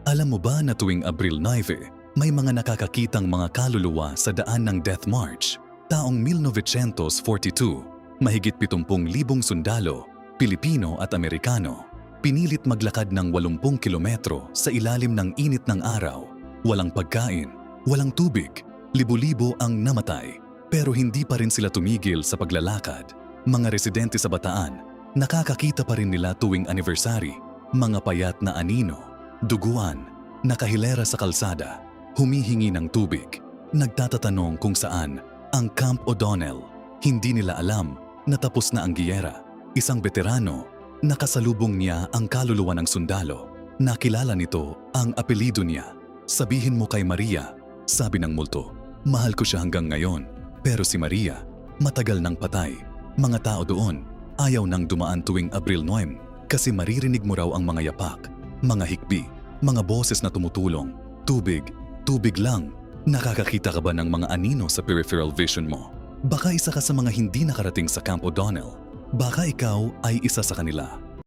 Alam mo ba na tuwing Abril 9, may mga nakakakitang mga kaluluwa sa daan ng Death March? Taong 1942, mahigit 70,000 sundalo, Pilipino at Amerikano, pinilit maglakad ng 80 kilometro sa ilalim ng init ng araw. Walang pagkain, walang tubig, libo-libo ang namatay. Pero hindi pa rin sila tumigil sa paglalakad. Mga residente sa Bataan, nakakakita pa rin nila tuwing anniversary, mga payat na anino, duguan, nakahilera sa kalsada, humihingi ng tubig, nagtatatanong kung saan ang Camp O'Donnell. Hindi nila alam na tapos na ang giyera. Isang veterano, nakasalubong niya ang kaluluwa ng sundalo. Nakilala nito ang apelido niya. Sabihin mo kay Maria, sabi ng multo. Mahal ko siya hanggang ngayon. Pero si Maria, matagal nang patay. Mga tao doon, ayaw nang dumaan tuwing Abril 9 kasi maririnig mo raw ang mga yapak, mga hikbi, mga boses na tumutulong. Tubig, tubig lang. Nakakakita ka ba ng mga anino sa peripheral vision mo? Baka isa ka sa mga hindi nakarating sa Camp O'Donnell. Baka ikaw ay isa sa kanila.